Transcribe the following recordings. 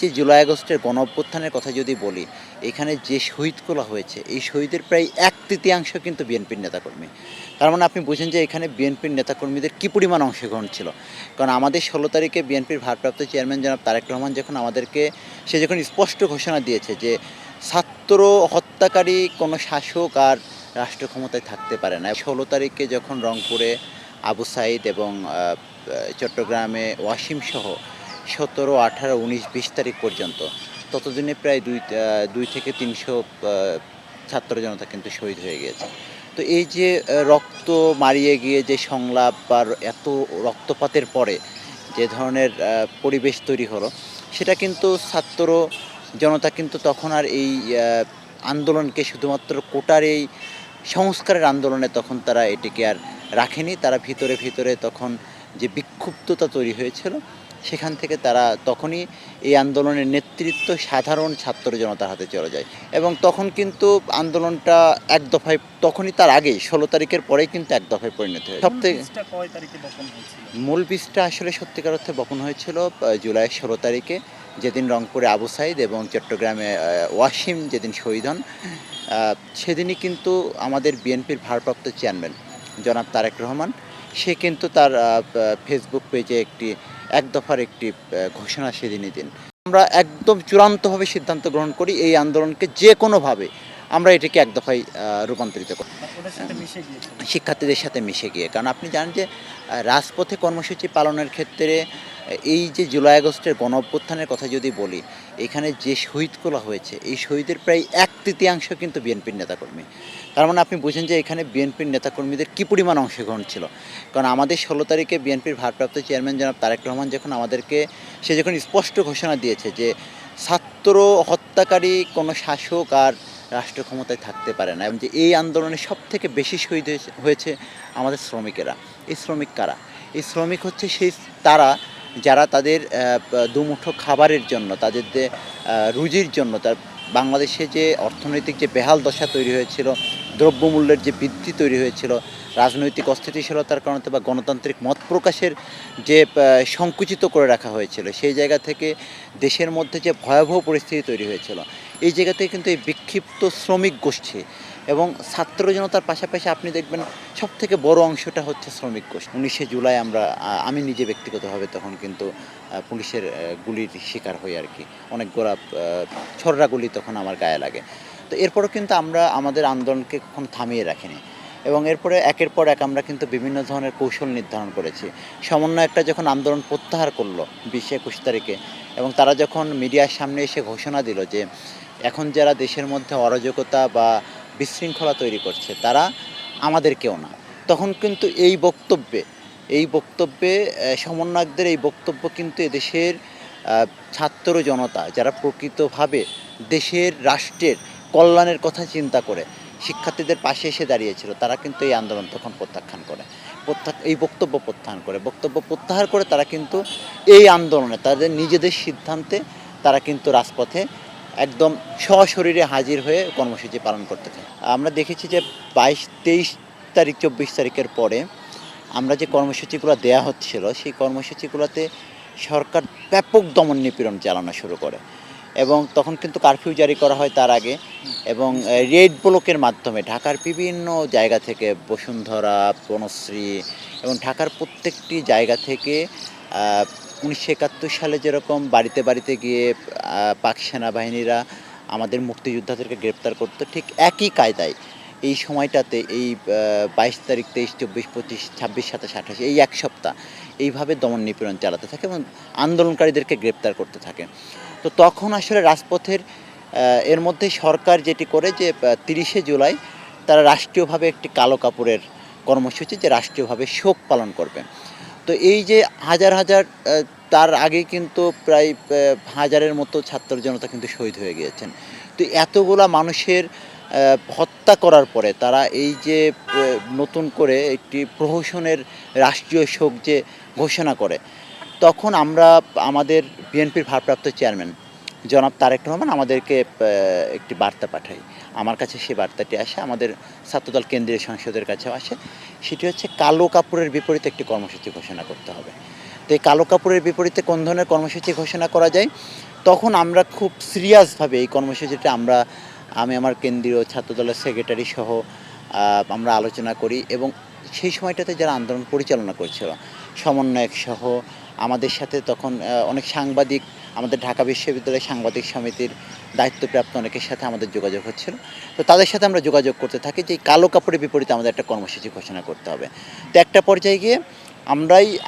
যে জুলাই আগস্টের গণঅভ্যুত্থানের কথা যদি বলি, এখানে যে শহীদগুলো হয়েছে, এই শহীদের প্রায় ১/৩ কিন্তু বিএনপির নেতাকর্মী। তার মানে আপনি বুঝেন যে এখানে বিএনপির নেতাকর্মীদের কী পরিমাণ অংশগ্রহণ ছিল। কারণ আমাদের ১৬ তারিখে বিএনপির ভারপ্রাপ্ত চেয়ারম্যান জনাব তারেক রহমান সে যখন স্পষ্ট ঘোষণা দিয়েছে যে ছাত্র হত্যাকারী কোনো শাসক আর রাষ্ট্র ক্ষমতায় থাকতে পারে না। ১৬ তারিখে যখন রংপুরে আবু সাঈদ এবং চট্টগ্রামে ওয়াসিমসহ ১৭, ১৮, ১৯, ২০ তারিখ পর্যন্ত ততদিনে প্রায় ২ থেকে ৩০০ ছাত্র জনতা কিন্তু শহীদ হয়ে গিয়েছে। তো এই যে রক্ত মারিয়ে গিয়ে যে সংলাপ বা এত রক্তপাতের পরে যে ধরনের পরিবেশ তৈরি হলো, সেটা কিন্তু ছাত্র জনতা কিন্তু তখন আর এই আ আন্দোলনকে শুধুমাত্র কোটার এই সংস্কারের আন্দোলনে তখন তারা এটিকে আর রাখেনি। তারা ভিতরে তখন যে বিক্ষুব্ধতা তৈরি হয়েছিল, সেখান থেকে তারা তখনই এই আন্দোলনের নেতৃত্ব সাধারণ ছাত্র জনতার হাতে চলে যায়। এবং তখন কিন্তু আন্দোলনটা এক দফায় তখনই তার আগেই ১৬ তারিখের পরেই কিন্তু এক দফায় পরিণত হয়। মূল বীজটা কয় তারিখে বপন হয়েছিল? মূল বীজটা আসলে সত্যিকার অর্থে বপন হয়েছিল জুলাইয়ের ১৬ তারিখে, যেদিন রংপুরে আবু সাঈদ এবং চট্টগ্রামে ওয়াসিম যেদিন শহীদ হন। সেদিনই কিন্তু আমাদের বিএনপির ভারপ্রাপ্ত চেয়ারম্যান জনাব তারেক রহমান সে কিন্তু তার ফেসবুক পেজে এক দফার একটি ঘোষণা সেদিনই দিন। আমরা একদম চূড়ান্তভাবে সিদ্ধান্ত গ্রহণ করি এই আন্দোলনকে যে কোনোভাবে আমরা এটিকে এক দফায় রূপান্তরিত করি। ওদের সাথে মিশে গিয়েছিল। শিক্ষার্থীদের সাথে মিশে গিয়ে। কারণ আপনি জানেন যে রাজপথে কর্মসূচি পালনের ক্ষেত্রে এই যে জুলাই আগস্টের গণঅভ্যুত্থানের কথা যদি বলি, এখানে যে শহীদগুলো হয়েছে, এই শহীদের প্রায় ১/৩ কিন্তু বিএনপির নেতাকর্মী। তার মানে আপনি বুঝেন যে এখানে বিএনপির নেতাকর্মীদের কী পরিমাণ অংশগ্রহণ ছিল। কারণ আমাদের ১৬ তারিখে বিএনপির ভারপ্রাপ্ত চেয়ারম্যান জনাব তারেক রহমান সে যখন স্পষ্ট ঘোষণা দিয়েছে যে ছাত্র হত্যাকারী কোনো শাসক আর রাষ্ট্র ক্ষমতায় থাকতে পারে না, এবং যে এই আন্দোলনে সবথেকে বেশি শহীদ হয়েছে আমাদের শ্রমিকেরা। এই শ্রমিক কারা? এই শ্রমিক হচ্ছে তারা যারা তাদের দুমুঠো খাবারের জন্য, তাদের যে রুজির জন্য, বাংলাদেশে যে অর্থনৈতিক যে বেহাল দশা তৈরি হয়েছিল, দ্রব্যমূল্যের যে বৃদ্ধি তৈরি হয়েছিল, রাজনৈতিক অস্থিতিশীলতার কারণে বা গণতান্ত্রিক মত প্রকাশের যে সংকুচিত করে রাখা হয়েছিল, সেই জায়গা থেকে দেশের মধ্যে যে ভয়াবহ পরিস্থিতি তৈরি হয়েছিল, এই জায়গা থেকে কিন্তু এই বিক্ষিপ্ত শ্রমিক গোষ্ঠী এবং ছাত্র জনতার পাশাপাশি আপনি দেখবেন সবথেকে বড় অংশটা হচ্ছে শ্রমিক গোষ্ঠী। ১৯শে জুলাই আমি নিজে ব্যক্তিগতভাবে তখন কিন্তু পুলিশের গুলির শিকার হই আর কি। অনেক গোলা ছররা গুলি তখন আমার গায়ে লাগে। তো এরপরও কিন্তু আমরা আমাদের আন্দোলনকে কখনো থামিয়ে রাখিনি, এবং এরপরে একের পর এক আমরা কিন্তু বিভিন্ন ধরনের কৌশল নির্ধারণ করেছি। সমন্বয়কটা যখন আন্দোলন প্রত্যাহার করলো ২০-২১ তারিখে, এবং তারা যখন মিডিয়ার সামনে এসে ঘোষণা দিল যে এখন যারা দেশের মধ্যে অরাজকতা বা বিশৃঙ্খলা তৈরি করছে তারা আমাদের কেউ না, তখন কিন্তু এই বক্তব্যে সমন্বয়কদের এই বক্তব্য কিন্তু এদেশের ছাত্র জনতা যারা প্রকৃতভাবে দেশের রাষ্ট্রের কল্যাণের কথা চিন্তা করে শিক্ষার্থীদের পাশে এসে দাঁড়িয়েছিল, তারা কিন্তু এই আন্দোলন তখন প্রত্যাখ্যান করে, এই বক্তব্য প্রত্যাহার করে তারা কিন্তু এই আন্দোলনে তাদের নিজেদের সিদ্ধান্তে তারা কিন্তু রাজপথে একদম সশরীরে হাজির হয়ে কর্মসূচি পালন করতে থাকে। আমরা দেখেছি যে ২২, ২৩ তারিখ, ২৪ তারিখের পরে আমরা যে কর্মসূচিগুলো দেয়া হচ্ছিল, সেই কর্মসূচিগুলোতে সরকার ব্যাপক দমন নিপীড়ন চালানো শুরু করে, এবং তখন কিন্তু কারফিউ জারি করা হয় তার আগে, এবং রেড ব্লকের মাধ্যমে ঢাকার বিভিন্ন জায়গা থেকে বসুন্ধরা, বনশ্রী এবং ঢাকার প্রত্যেকটি জায়গা থেকে ১৯৭১ সালে যেরকম বাড়িতে গিয়ে পাক সেনাবাহিনীরা আমাদের মুক্তিযোদ্ধাদেরকে গ্রেপ্তার করতো, ঠিক একই কায়দায় এই সময়টাতে এই ২২ তারিখ, ২৩, ২৪, ২৫, ২৬, ২৭, ২৮ এই এক সপ্তাহ এইভাবে দমন নিপীড়ন চালাতে থাকে এবং আন্দোলনকারীদেরকে গ্রেপ্তার করতে থাকে। তো তখন আসলে রাজপথের এর মধ্যে সরকার যেটি করে যে ৩০শে জুলাই তারা রাষ্ট্রীয়ভাবে একটি কালো কাপড়ের কর্মসূচি, যে রাষ্ট্রীয়ভাবে শোক পালন করবে। তো এই যে হাজার তার আগে কিন্তু প্রায় হাজারের মতো ছাত্র জনতা কিন্তু শহীদ হয়ে গিয়েছেন। তো এতগুলা মানুষের হত্যা করার পরে তারা এই যে নতুন করে একটি প্রহসনের রাষ্ট্রীয় শোক যে ঘোষণা করে, তখন আমরা আমাদের বিএনপির ভারপ্রাপ্ত চেয়ারম্যান জনাব তারেক রহমান আমাদেরকে একটি বার্তা পাঠায়। আমার কাছে সেই বার্তাটি আসে, আমাদের ছাত্রদল কেন্দ্রীয় সংসদের কাছেও আসে। সেটি হচ্ছে কালো কাপড়ের বিপরীতে একটি কর্মসূচি ঘোষণা করতে হবে। তো এই কালো কাপড়ের বিপরীতে কোন ধরনের কর্মসূচি ঘোষণা করা যায়? তখন আমরা খুব সিরিয়াসভাবে এই কর্মসূচিটা আমি আমার কেন্দ্রীয় ছাত্রদলের সেক্রেটারি সহ আমরা আলোচনা করি এবং সেই সময়টাতে যারা আন্দোলন পরিচালনা করছিল সমন্বয়ক সহ আমাদের সাথে তখন অনেক সাংবাদিক, আমাদের ঢাকা বিশ্ববিদ্যালয়ের সাংবাদিক সমিতির দায়িত্বপ্রাপ্ত অনেকের সাথে আমাদের যোগাযোগ হচ্ছিল। তো তাদের সাথে আমরা যোগাযোগ করতে থাকি যে এই কালো কাপড়ের বিপরীতে আমাদের একটা কর্মসূচি ঘোষণা করতে হবে। তো একটা পর্যায়ে গিয়ে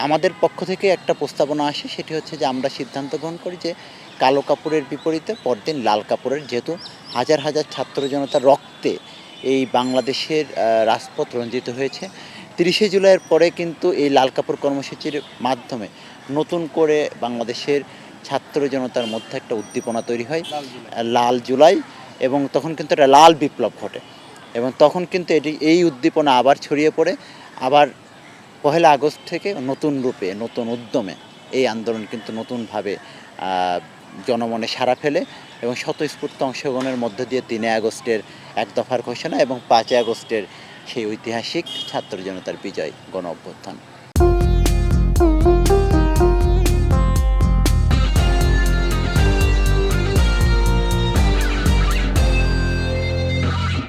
আমাদের পক্ষ থেকে একটা প্রস্তাবনা আসে, সেটি হচ্ছে যে আমরা সিদ্ধান্ত গ্রহণ করি যে কালো কাপড়ের বিপরীতে পরদিন লাল কাপড়ের, যেহেতু হাজার হাজার ছাত্র জনতার রক্তে এই বাংলাদেশের রাজপথ রঞ্জিত হয়েছে। ৩০শে জুলাইয়ের পরে কিন্তু এই লাল কাপড় কর্মসূচির মাধ্যমে নতুন করে বাংলাদেশের ছাত্র জনতার মধ্যে একটা উদ্দীপনা তৈরি হয়, লাল জুলাই, এবং তখন কিন্তু একটা লাল বিপ্লব ঘটে এবং তখন কিন্তু এই উদ্দীপনা আবার ছড়িয়ে পড়ে। আবার ১ আগস্ট থেকে নতুন রূপে, নতুন উদ্যমে এই আন্দোলন কিন্তু নতুনভাবে জনমনে সাড়া ফেলে এবং স্বতঃস্ফূর্ত অংশগ্রহণের মধ্য দিয়ে ৩ আগস্টের এক দফার ঘোষণা এবং ৫ আগস্টের সেই ঐতিহাসিক ছাত্র জনতার বিজয় গণ অভ্যুত্থান।